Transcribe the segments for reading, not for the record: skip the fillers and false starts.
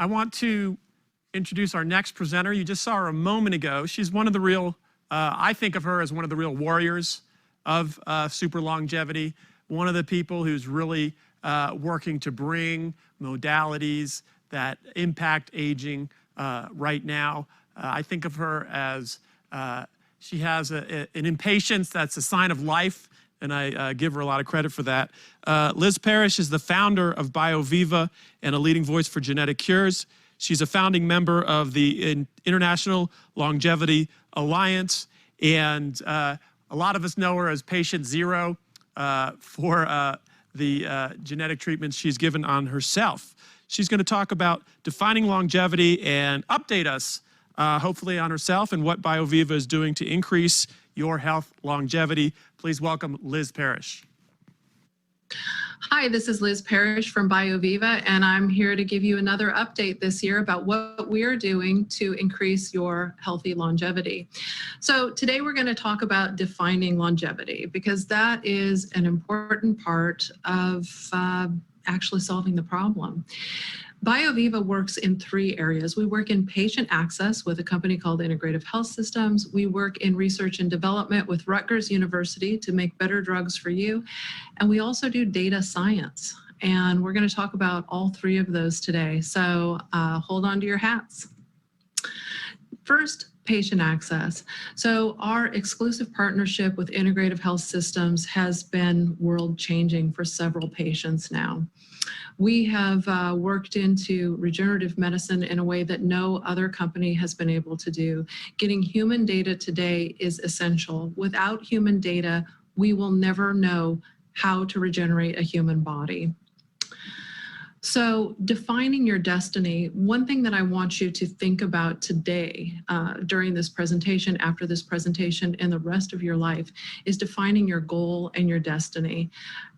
I want to introduce our next presenter. You just saw her a moment ago. She's one of the real, I think of her as one of the real warriors of super longevity, one of the people who's really working to bring modalities that impact aging right now. I think of her as she has an impatience that's a sign of life, and I give her a lot of credit for that. Liz Parrish is the founder of BioViva and a leading voice for genetic cures. She's a founding member of the International Longevity Alliance, and a lot of us know her as Patient Zero for the genetic treatments she's given on herself. She's going to talk about defining longevity and update us, hopefully, on herself and what BioViva is doing to increase your health longevity. Please welcome Liz Parrish. Hi, this is Liz Parrish from BioViva, and I'm here to give you another update this year about what we're doing to increase your healthy longevity. So today we're going to talk about defining longevity, because that is an important part of actually solving the problem. BioViva works in 3 areas. We work in patient access with a company called Integrative Health Systems. We work in research and development with Rutgers University to make better drugs for you. And we also do data science. And we're going to talk about all 3 of those today. So hold on to your hats. First, patient access. So our exclusive partnership with Integrative Health Systems has been world-changing for several patients now. We have worked into regenerative medicine in a way that no other company has been able to do. Getting human data today is essential. Without human data, we will never know how to regenerate a human body. So defining your destiny, one thing that I want you to think about today during this presentation, after this presentation, and the rest of your life is defining your goal and your destiny.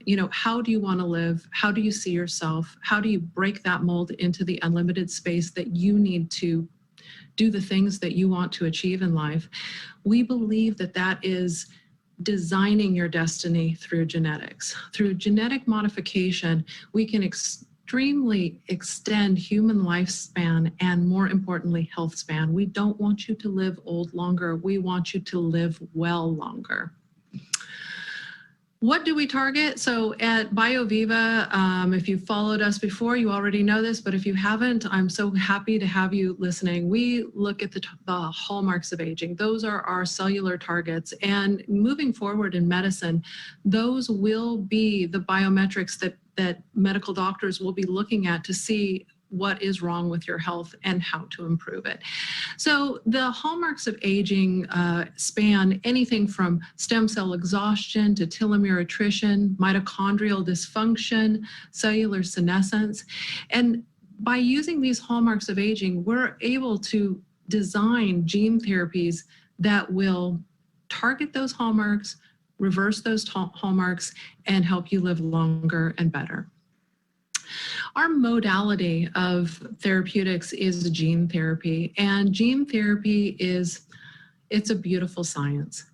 You know, how do you want to live? How do you see yourself? How do you break that mold into the unlimited space that you need to do the things that you want to achieve in life? We believe that that is designing your destiny through genetics. Through genetic modification, we can extremely extend human lifespan and, more importantly, health span. We don't want you to live old longer. We want you to live well longer. What do we target? So at BioViva, if you've followed us before, you already know this, but if you haven't, I'm so happy to have you listening. We look at the hallmarks of aging. Those are our cellular targets. And moving forward in medicine, those will be the biometrics that medical doctors will be looking at to see what is wrong with your health and how to improve it. So the hallmarks of aging span anything from stem cell exhaustion to telomere attrition, mitochondrial dysfunction, cellular senescence. And by using these hallmarks of aging, we're able to design gene therapies that will target those hallmarks, reverse those hallmarks, and help you live longer and better. Our modality of therapeutics is gene therapy, and gene therapy it's a beautiful science.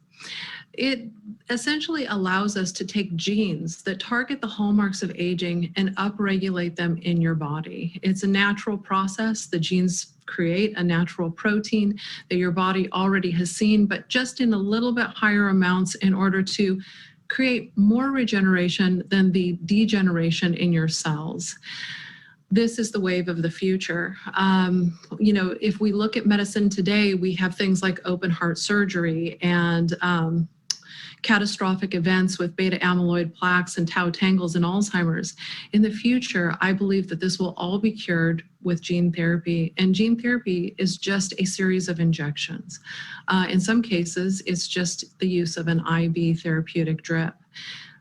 It essentially allows us to take genes that target the hallmarks of aging and upregulate them in your body. It's a natural process. The genes create a natural protein that your body already has seen, but just in a little bit higher amounts in order to create more regeneration than the degeneration in your cells. This is the wave of the future. You know, if we look at medicine today, we have things like open heart surgery and catastrophic events with beta amyloid plaques and tau tangles and Alzheimer's. In the future, I believe that this will all be cured with gene therapy, and gene therapy is just a series of injections. In some cases, it's just the use of an IV therapeutic drip.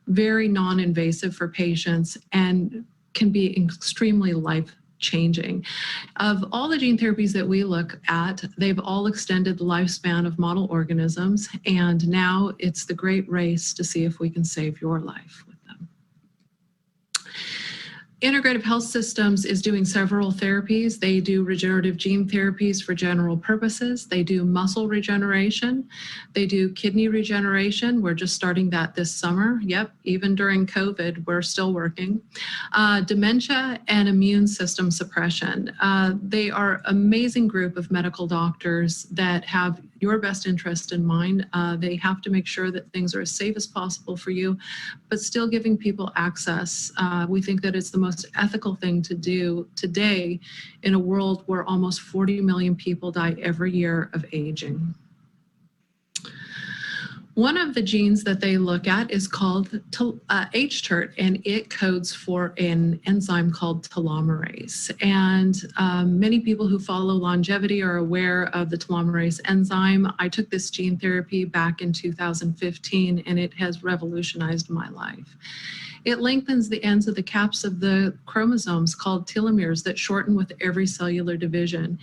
Very non-invasive for patients and can be extremely life-changing. Of all the gene therapies that we look at, they've all extended the lifespan of model organisms, and now it's the great race to see if we can save your life with them. Integrative Health Systems is doing several therapies. They do regenerative gene therapies for general purposes. They do muscle regeneration. They do kidney regeneration. We're just starting that this summer. Yep, even during COVID, we're still working. Dementia and immune system suppression. They are an amazing group of medical doctors that have your best interest in mind. They have to make sure that things are as safe as possible for you, but still giving people access. We think that it's the most ethical thing to do today in a world where almost 40 million people die every year of aging. One of the genes that they look at is called HTERT, and it codes for an enzyme called telomerase. And many people who follow longevity are aware of the telomerase enzyme. I took this gene therapy back in 2015, and it has revolutionized my life. It lengthens the ends of the caps of the chromosomes called telomeres that shorten with every cellular division.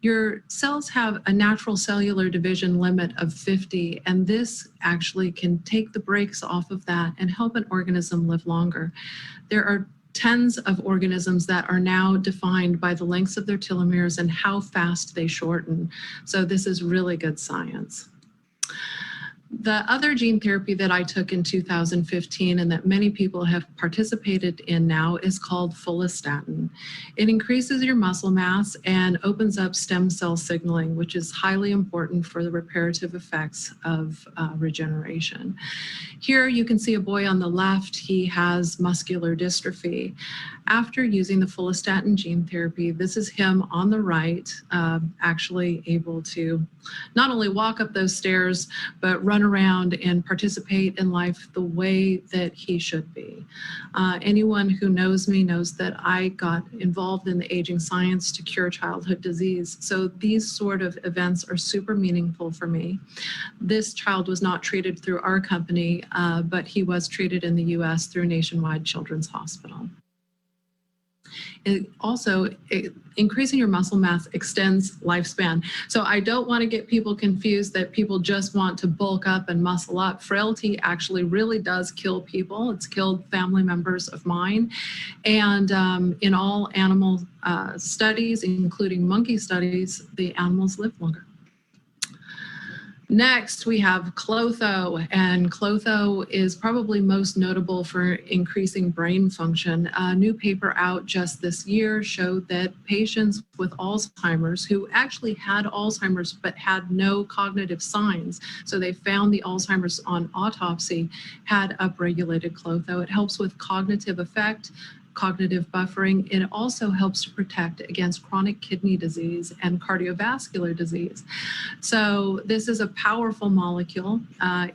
Your cells have a natural cellular division limit of 50, and this actually can take the brakes off of that and help an organism live longer. There are tens of organisms that are now defined by the lengths of their telomeres and how fast they shorten. So this is really good science. The other gene therapy that I took in 2015 and that many people have participated in now is called follistatin. It increases your muscle mass and opens up stem cell signaling, which is highly important for the reparative effects of regeneration. Here you can see a boy on the left. He has muscular dystrophy. After using the follistatin gene therapy, this is him on the right, actually able to not only walk up those stairs, but run around and participate in life the way that he should be. Anyone who knows me knows that I got involved in the aging science to cure childhood disease. So these sort of events are super meaningful for me. This child was not treated through our company, but he was treated in the US through Nationwide Children's Hospital. Increasing your muscle mass extends lifespan. So I don't want to get people confused that people just want to bulk up and muscle up. Frailty actually really does kill people. It's killed family members of mine. And in all animal studies, including monkey studies, the animals live longer. Next, we have Clotho, and Clotho is probably most notable for increasing brain function. A new paper out just this year showed that patients with Alzheimer's who actually had Alzheimer's but had no cognitive signs, so they found the Alzheimer's on autopsy, had upregulated Clotho. It helps with cognitive effect, cognitive buffering. It also helps to protect against chronic kidney disease and cardiovascular disease. So this is a powerful molecule.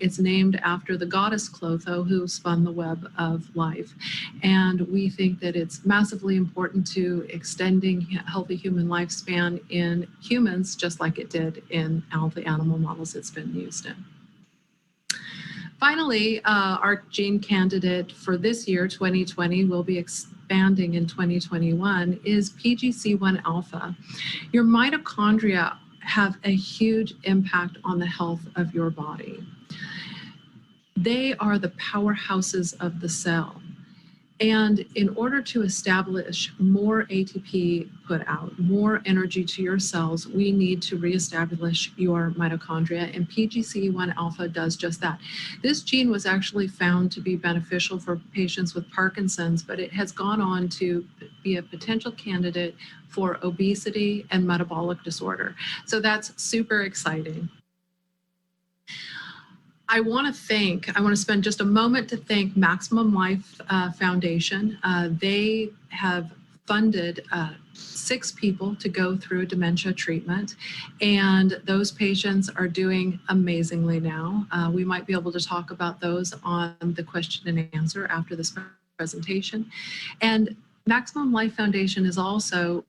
It's named after the goddess Clotho, who spun the web of life. And we think that it's massively important to extending healthy human lifespan in humans, just like it did in all the animal models it's been used in. Finally, our gene candidate for this year, 2020, will be expanding in 2021, is PGC1 alpha. Your mitochondria have a huge impact on the health of your body. They are the powerhouses of the cell. And in order to establish more ATP put out, more energy to your cells, we need to reestablish your mitochondria, and PGC1 alpha does just that. This gene was actually found to be beneficial for patients with Parkinson's, but it has gone on to be a potential candidate for obesity and metabolic disorder. So that's super exciting. I want to spend just a moment to thank Maximum Life Foundation. They have funded 6 people to go through dementia treatment, and those patients are doing amazingly now. We might be able to talk about those on the question and answer after this presentation. And Maximum Life Foundation has also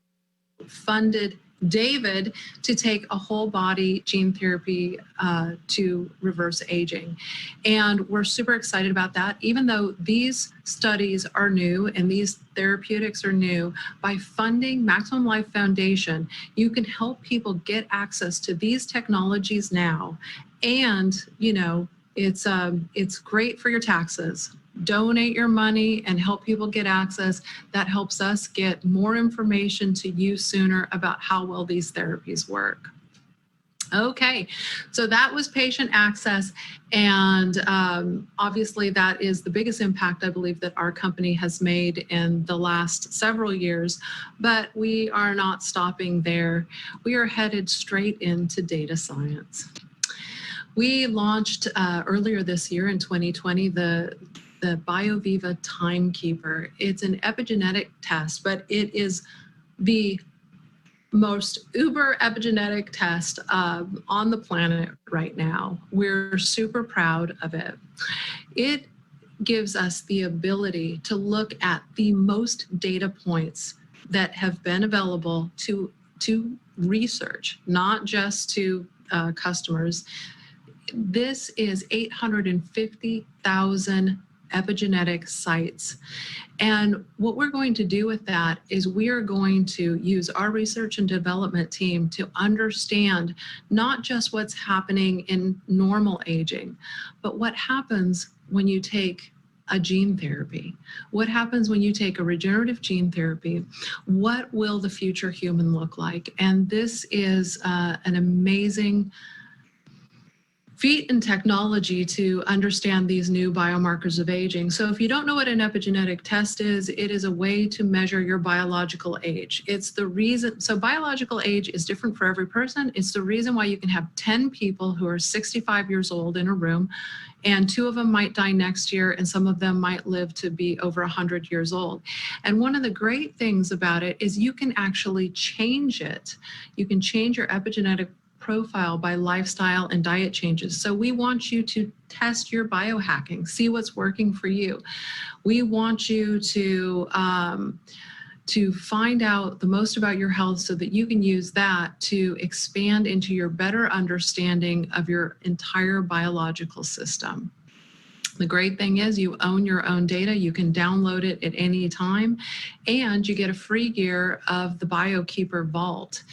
funded David to take a whole body gene therapy to reverse aging. And we're super excited about that. Even though these studies are new and these therapeutics are new, by funding Maximum Life Foundation, you can help people get access to these technologies now. And, you know, it's great for your taxes. donate your money and help people get access. That helps us get more information to you sooner about how well these therapies work. Okay, so that was patient access, and obviously that is the biggest impact I believe that our company has made in the last several years, but we are not stopping there. We are headed straight into data science. We launched earlier this year in 2020 the BioViva Timekeeper. It's an epigenetic test, but it is the most uber epigenetic test on the planet right now. We're super proud of it. It gives us the ability to look at the most data points that have been available to research, not just to customers. This is 850,000 epigenetic sites. And what we're going to do with that is we are going to use our research and development team to understand not just what's happening in normal aging, but what happens when you take a gene therapy. What happens when you take a regenerative gene therapy? What will the future human look like? And this is an amazing feat in technology to understand these new biomarkers of aging. So if you don't know what an epigenetic test is, it is a way to measure your biological age. It's the reason, so biological age is different for every person. It's the reason why you can have 10 people who are 65 years old in a room, and 2 of them might die next year, and some of them might live to be over 100 years old. And one of the great things about it is you can actually change it. You can change your epigenetic profile by lifestyle and diet changes. So we want you to test your biohacking, see what's working for you. We want you to find out the most about your health so that you can use that to expand into your better understanding of your entire biological system. The great thing is you own your own data. You can download it at any time, and you get a free gear of the BioKeeper Vault.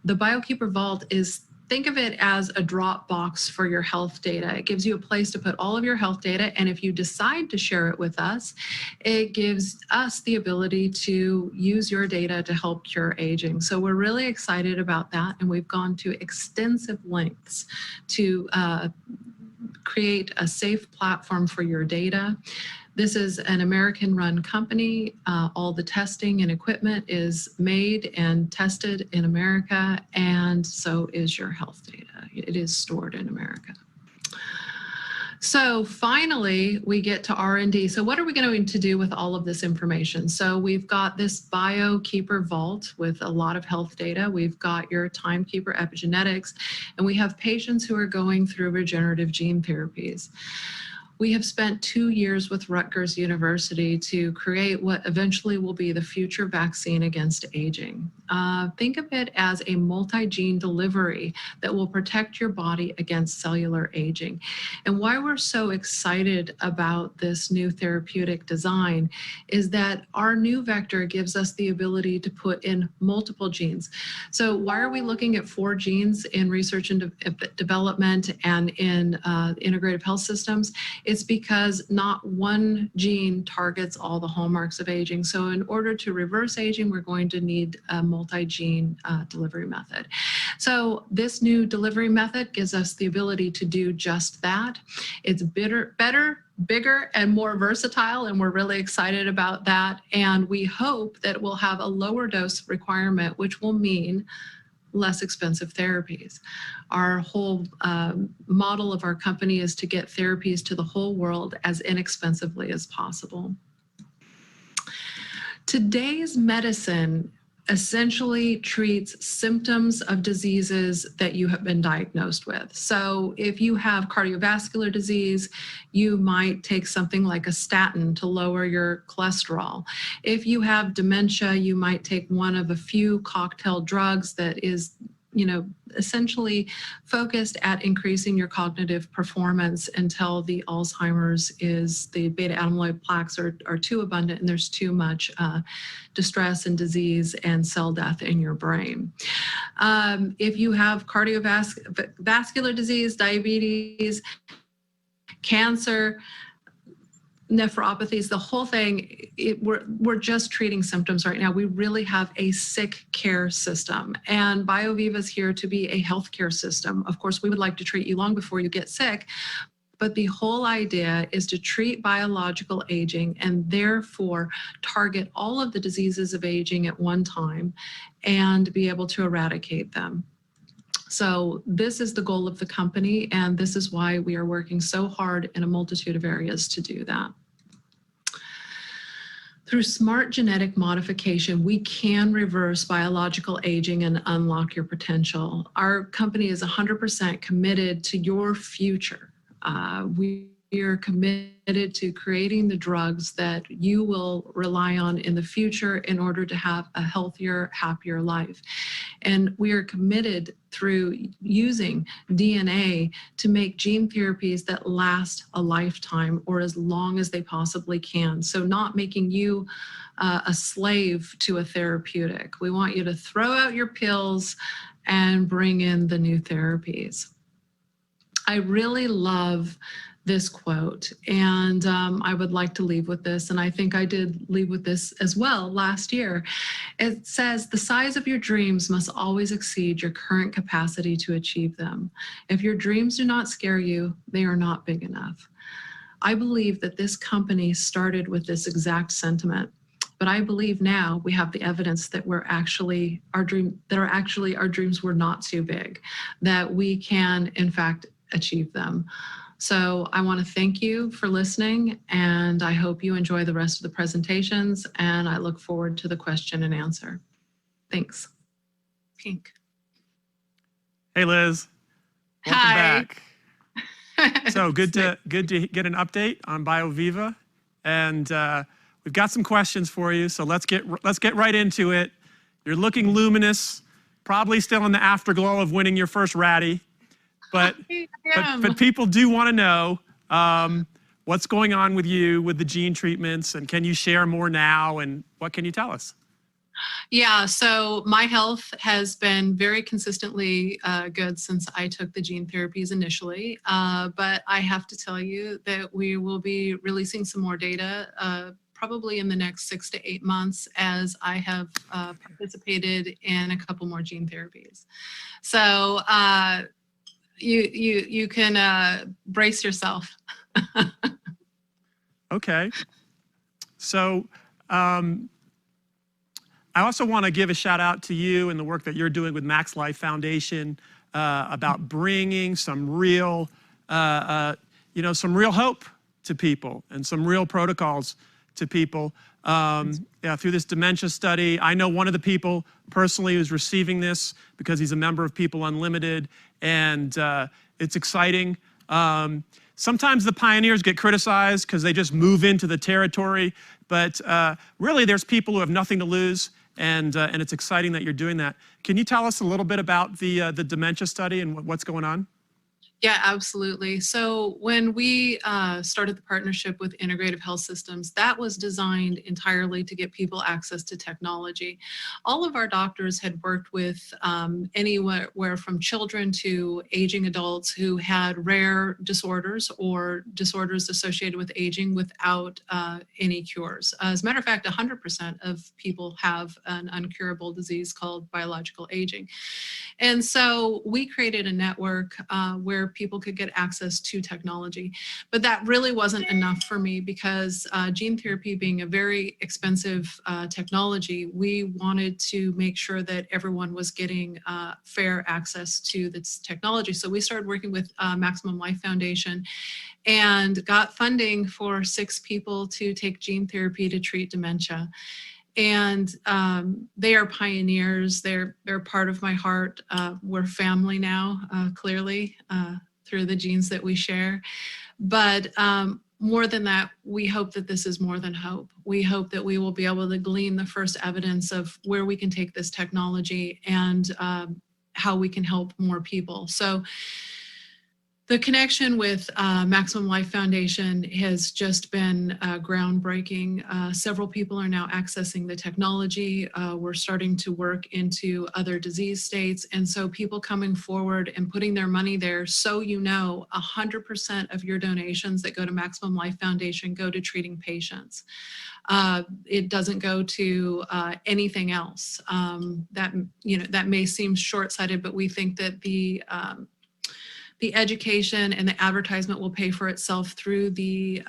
The BioKeeper Vault is, think of it as a Dropbox for your health data. It gives you a place to put all of your health data, and if you decide to share it with us, it gives us the ability to use your data to help cure aging. So we're really excited about that, and we've gone to extensive lengths to create a safe platform for your data. This is an American-run company. All the testing and equipment is made and tested in America, and so is your health data. It is stored in America. So finally, we get to R&D. So what are we going to do with all of this information? So we've got this BioKeeper Vault with a lot of health data. We've got your Timekeeper epigenetics, and we have patients who are going through regenerative gene therapies. We have spent 2 years with Rutgers University to create what eventually will be the future vaccine against aging. Think of it as a multi-gene delivery that will protect your body against cellular aging. And why we're so excited about this new therapeutic design is that our new vector gives us the ability to put in multiple genes. So why are we looking at 4 genes in research and development and in integrative health systems? It's because not one gene targets all the hallmarks of aging. So in order to reverse aging, we're going to need a multi-gene delivery method. So this new delivery method gives us the ability to do just that. It's better, bigger, and more versatile, and we're really excited about that. And we hope that we'll have a lower dose requirement, which will mean less expensive therapies. Our whole model of our company is to get therapies to the whole world as inexpensively as possible. Today's medicine essentially treats symptoms of diseases that you have been diagnosed with. So if you have cardiovascular disease, you might take something like a statin to lower your cholesterol. If you have dementia, you might take one of a few cocktail drugs that is, essentially focused at increasing your cognitive performance until the Alzheimer's the beta amyloid plaques are too abundant and there's too much distress and disease and cell death in your brain. If you have cardiovascular disease, diabetes, cancer, nephropathies, the whole thing, we're just treating symptoms right now. We really have a sick care system, and BioViva is here to be a healthcare system. Of course, we would like to treat you long before you get sick, but the whole idea is to treat biological aging and therefore target all of the diseases of aging at one time and be able to eradicate them. So this is the goal of the company, and this is why we are working so hard in a multitude of areas to do that. Through smart genetic modification, we can reverse biological aging and unlock your potential. Our company is 100% committed to your future. We are committed to creating the drugs that you will rely on in the future in order to have a healthier, happier life. And we are committed through using DNA to make gene therapies that last a lifetime or as long as they possibly can. So not making you a slave to a therapeutic. We want you to throw out your pills and bring in the new therapies. I really love this quote, and I would like to leave with this, and I think I did leave with this as well last year. It says, the size of your dreams must always exceed your current capacity to achieve them. If your dreams do not scare you, they are not big enough. I believe that this company started with this exact sentiment, but I believe now we have the evidence that our dreams were not too big, that we can, in fact, achieve them. So I want to thank you for listening, and I hope you enjoy the rest of the presentations, and I look forward to the question and answer. Thanks. Pink. Hey, Liz. Welcome Hi. back. So good to get an update on BioViva, and we've got some questions for you. So let's get right into it. You're looking luminous, probably still in the afterglow of winning your first RAAD. But people do want to know what's going on with you with the gene treatments, and can you share more now, and what can you tell us? Yeah, so my health has been very consistently good since I took the gene therapies initially, but I have to tell you that we will be releasing some more data probably in the next 6 to 8 months, as I have participated in a couple more gene therapies. So you can brace yourself. Okay. So I also want to give a shout out to you and the work that you're doing with Max Life Foundation about bringing some real, some real hope to people and some real protocols to people through this dementia study. I know one of the people personally who's receiving this because he's a member of People Unlimited, and it's exciting. Sometimes the pioneers get criticized because they just move into the territory, but really there's people who have nothing to lose, and it's exciting that you're doing that. Can you tell us a little bit about the dementia study and what's going on? Yeah, absolutely. So when we started the partnership with Integrative Health Systems, that was designed entirely to get people access to technology. All of our doctors had worked with anywhere from children to aging adults who had rare disorders or disorders associated with aging without any cures. As a matter of fact, 100% of people have an uncurable disease called biological aging. And so we created a network where people could get access to technology. But that really wasn't enough for me because gene therapy being a very expensive technology, we wanted to make sure that everyone was getting fair access to this technology. So we started working with Maximum Life Foundation and got funding for 6 people to take gene therapy to treat dementia. And they are pioneers. They're part of my heart. We're family now, clearly, through the genes that we share. But more than that, we hope that this is more than hope. We hope that we will be able to glean the first evidence of where we can take this technology and how we can help more people. So The connection with Maximum Life Foundation has just been groundbreaking. Several people are now accessing the technology. We're starting to work into other disease states. And so people coming forward and putting their money there, so 100% of your donations that go to Maximum Life Foundation go to treating patients. It doesn't go to anything else. That may seem short-sighted, but we think that the education and the advertisement will pay for itself through the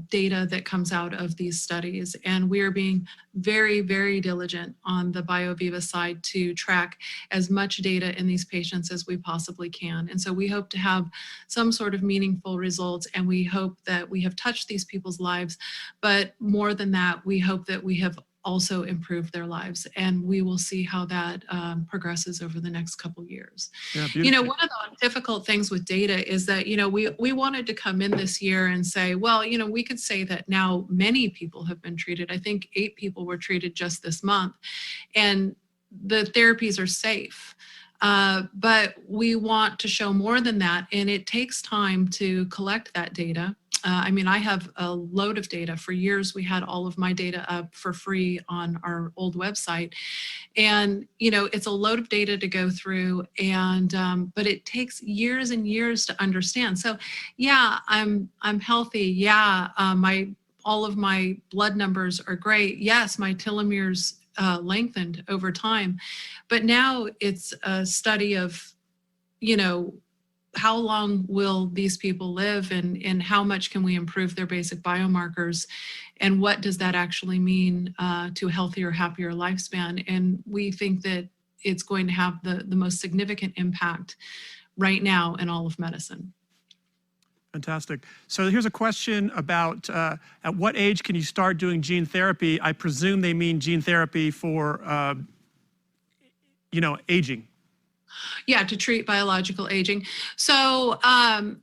data that comes out of these studies. And we are being very, very diligent on the BioViva side to track as much data in these patients as we possibly can. And so we hope to have some sort of meaningful results, and we hope that we have touched these people's lives. But more than that, we hope that we have also improve their lives, and we will see how that progresses over the next couple years. Yeah, one of the difficult things with data is that we wanted to come in this year and say, well, we could say that now many people have been treated. I think 8 people were treated just this month, and the therapies are safe. But we want to show more than that, and it takes time to collect that data. I have a load of data. For years, we had all of my data up for free on our old website. And, it's a load of data to go through, and but it takes years and years to understand. So yeah, I'm healthy. Yeah, all of my blood numbers are great. Yes, my telomeres lengthened over time. But now it's a study of, how long will these people live, and how much can we improve their basic biomarkers, and what does that actually mean to a healthier, happier lifespan? And we think that it's going to have the most significant impact right now in all of medicine. Fantastic. So here's a question about at what age can you start doing gene therapy? I presume they mean gene therapy for, aging. Yeah, to treat biological aging. So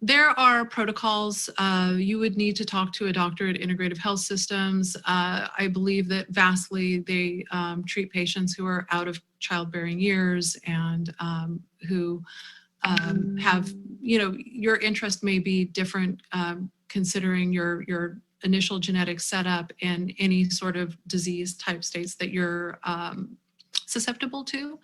there are protocols. You would need to talk to a doctor at Integrative Health Systems. I believe that vastly they treat patients who are out of childbearing years and who have, your interest may be different considering your initial genetic setup and any sort of disease type states that you're susceptible to.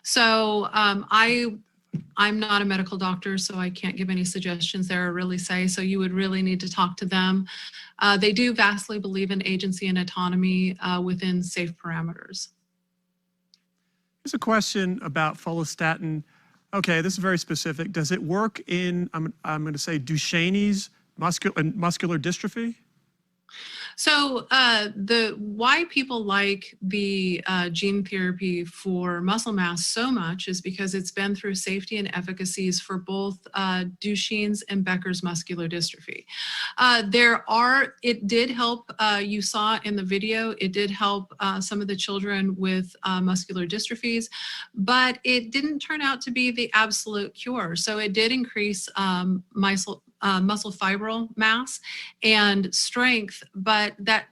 So I'm not a medical doctor, so I can't give any suggestions there or really say, so you would really need to talk to them. They do vastly believe in agency and autonomy within safe parameters. Here's a question about follistatin. Okay, this is very specific. Does it work in, I'm going to say, Duchenne's muscular dystrophy? So why people like the gene therapy for muscle mass so much is because it's been through safety and efficacies for both Duchenne's and Becker's muscular dystrophy. It did help, you saw in the video, it did help some of the children with muscular dystrophies, but it didn't turn out to be the absolute cure. So it did increase muscle fibril mass and strength, but that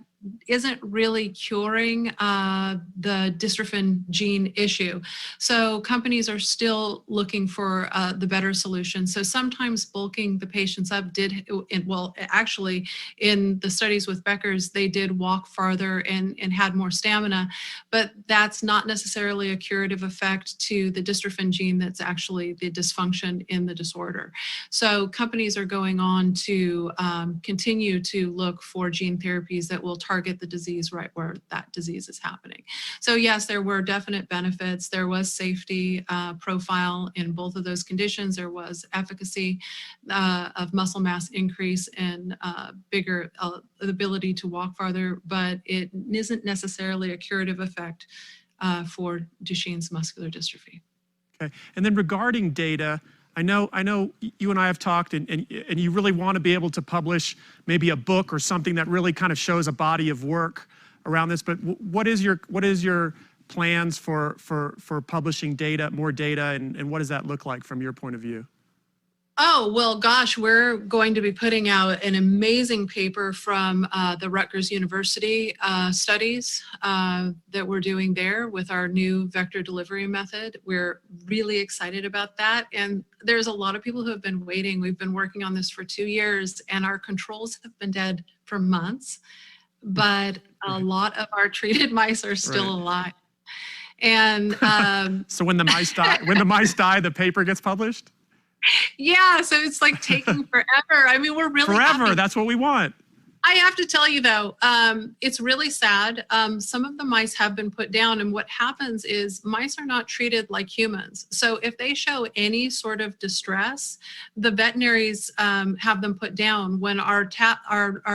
isn't really curing the dystrophin gene issue. So companies are still looking for the better solution. So sometimes bulking the patients up actually in the studies with Becker's, they did walk farther and had more stamina, but that's not necessarily a curative effect to the dystrophin gene that's actually the dysfunction in the disorder. So companies are going on to continue to look for gene therapies that will target the disease right where that disease is happening. So yes, there were definite benefits. There was safety profile in both of those conditions. There was efficacy of muscle mass increase and bigger ability to walk farther, but it isn't necessarily a curative effect for Duchenne's muscular dystrophy. Okay, and then regarding data, I know you and I have talked, and you really want to be able to publish maybe a book or something that really kind of shows a body of work around this. But what is your plans for publishing data, more data, and what does that look like from your point of view? Oh, well, gosh, we're going to be putting out an amazing paper from the Rutgers University studies that we're doing there with our new vector delivery method. We're really excited about that. And there's a lot of people who have been waiting. We've been working on this for 2 years, and our controls have been dead for months, but a lot of our treated mice are still alive. And so when the mice die, the paper gets published? yeah, so it's like taking forever. I mean, we're really forever. happy. That's what we want. I have to tell you though, it's really sad. Some of the mice have been put down, and what happens is mice are not treated like humans. So if they show any sort of distress, the veterinaries have them put down. When our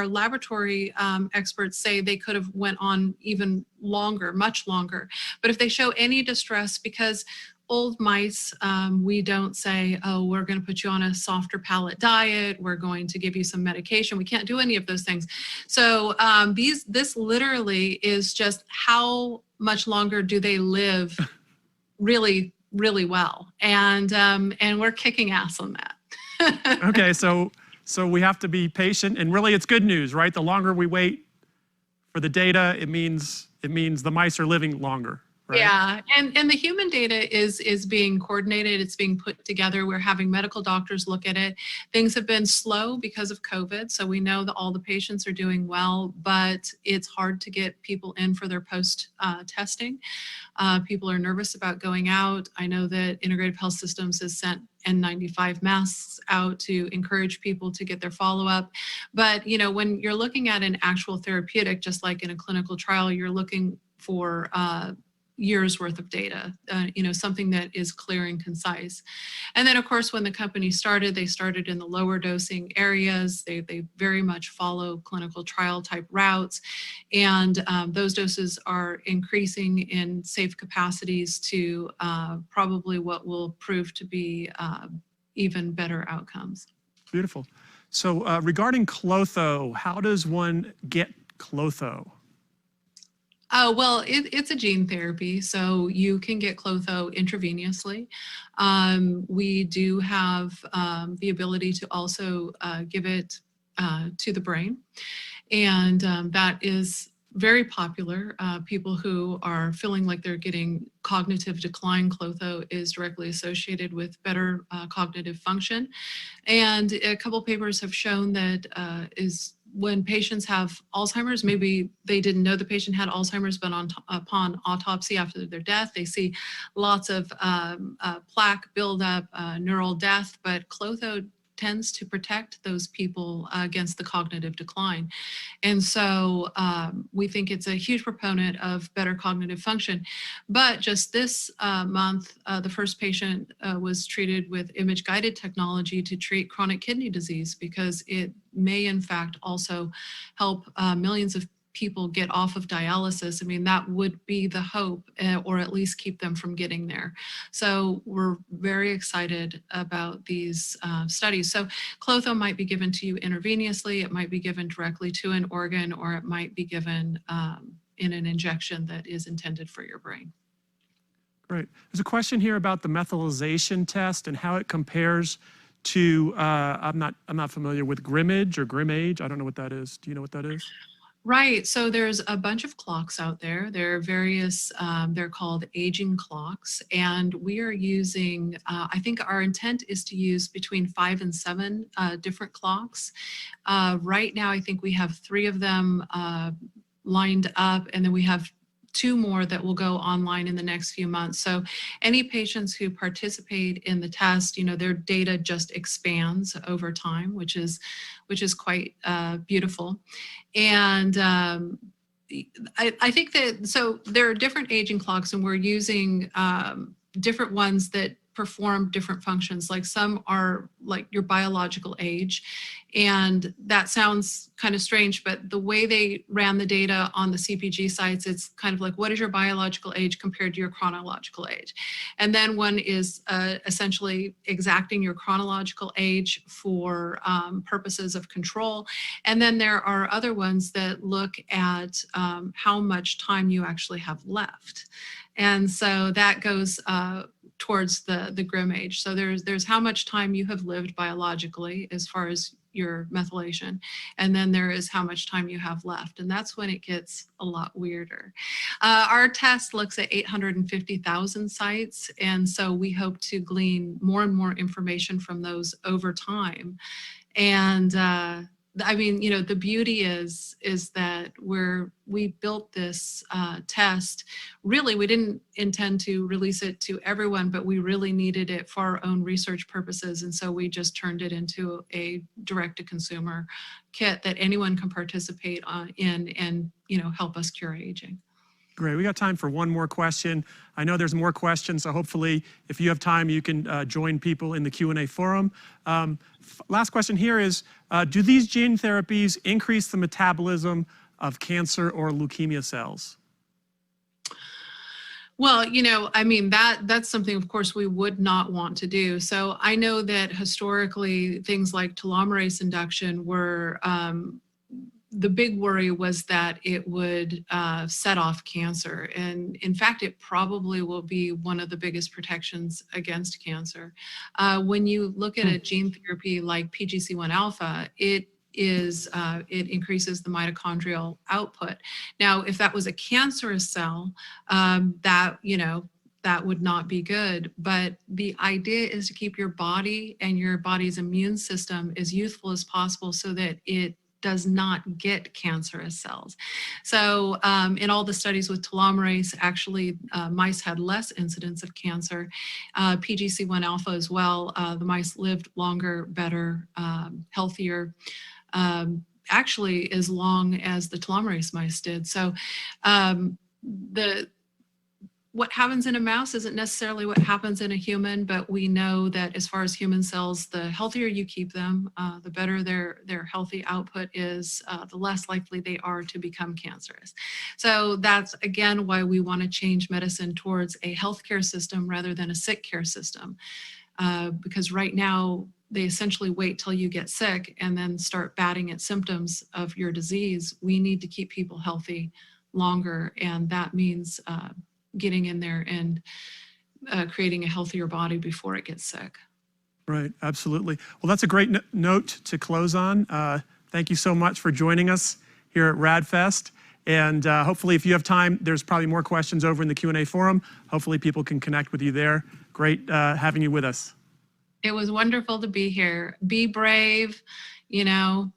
laboratory experts say they could have went on even longer, much longer. But if they show any distress, because old mice, we don't say, oh, we're going to put you on a softer palate diet. We're going to give you some medication. We can't do any of those things. So this literally is just how much longer do they live really, really well. And we're kicking ass on that. Okay, so we have to be patient, and really it's good news, right? The longer we wait for the data, it means the mice are living longer. Right. Yeah, and the human data is being coordinated, it's being put together. We're having medical doctors look at it. Things have been slow because of COVID, so we know that all the patients are doing well, but it's hard to get people in for their post testing. People are nervous about going out. I know that Integrative Health Systems has sent N95 masks out to encourage people to get their follow-up. But when you're looking at an actual therapeutic, just like in a clinical trial, you're looking for years worth of data, something that is clear and concise. And then of course, when the company started, they started in the lower dosing areas. They very much follow clinical trial type routes. And those doses are increasing in safe capacities to probably what will prove to be even better outcomes. Beautiful. So regarding Clotho, how does one get Clotho? Oh, well, it's a gene therapy, so you can get Clotho intravenously. We do have the ability to also give it to the brain, and that is very popular. People who are feeling like they're getting cognitive decline, Clotho is directly associated with better cognitive function. And a couple papers have shown that when patients have Alzheimer's, maybe they didn't know the patient had Alzheimer's, but upon autopsy after their death, they see lots of plaque buildup, neural death, but Clotho tends to protect those people against the cognitive decline. And so we think it's a huge proponent of better cognitive function. But just this month, the first patient was treated with image-guided technology to treat chronic kidney disease, because it may in fact also help millions of people get off of dialysis. I mean, that would be the hope, or at least keep them from getting there. So we're very excited about these studies. So Clotho might be given to you intravenously, it might be given directly to an organ, or it might be given in an injection that is intended for your brain. Great. There's a question here about the methylation test and how it compares to, I'm not familiar with Grimage or Grimage. I don't know what that is. Do you know what that is? Right, so there's a bunch of clocks out there. There are various, they're called aging clocks, and we are using, I think our intent is to use between 5 and 7 different clocks. Right now, I think we have 3 of them lined up, and then we have 2 more that will go online in the next few months. So any patients who participate in the test, their data just expands over time, which is quite beautiful. And I think that, so there are different aging clocks, and we're using different ones that perform different functions. Like some are like your biological age, and that sounds kind of strange, but the way they ran the data on the CPG sites, it's kind of like, what is your biological age compared to your chronological age? And then one is essentially exacting your chronological age for purposes of control. And then there are other ones that look at how much time you actually have left. And so that goes towards the grim age. So there's how much time you have lived biologically as far as your methylation, and then there is how much time you have left, and that's when it gets a lot weirder. Our test looks at 850,000 sites, and so we hope to glean more and more information from those over time. And I mean, you know, the beauty is that we built this test. Really, we didn't intend to release it to everyone, but we really needed it for our own research purposes. And so we just turned it into a direct-to-consumer kit that anyone can participate in and, you know, help us cure aging. Great. We got time for one more question. I know there's more questions, so hopefully, if you have time, you can join people in the Q&A forum. Last question here is, do these gene therapies increase the metabolism of cancer or leukemia cells? Well, you know, I mean, that's something, of course, we would not want to do. So I know that historically, things like telomerase induction were the big worry was that it would set off cancer. And in fact, it probably will be one of the biggest protections against cancer. When you look at a gene therapy like PGC1 alpha, it increases the mitochondrial output. Now, if that was a cancerous cell, that would not be good. But the idea is to keep your body and your body's immune system as youthful as possible so that it does not get cancerous cells. So in all the studies with telomerase, actually mice had less incidence of cancer. PGC1 alpha as well, the mice lived longer, better, healthier, actually as long as the telomerase mice did. So what happens in a mouse isn't necessarily what happens in a human, but we know that as far as human cells, the healthier you keep them, the better their healthy output is, the less likely they are to become cancerous. So that's, again, why we want to change medicine towards a healthcare system rather than a sick care system. Because right now, they essentially wait till you get sick and then start batting at symptoms of your disease. We need to keep people healthy longer, and that means getting in there and creating a healthier body before it gets sick. Right, absolutely. Well, that's a great note to close on. Thank you so much for joining us here at RAADfest. And hopefully, if you have time, there's probably more questions over in the Q&A forum. Hopefully, people can connect with you there. Great having you with us. It was wonderful to be here. Be brave, you know,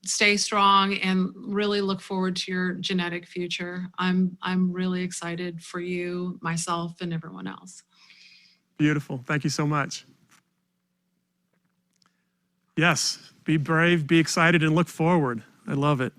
stay strong, and really look forward to your genetic future. I'm really excited for you, myself, and everyone else. Beautiful. Thank you so much. Yes, be brave, be excited, and look forward. I love it.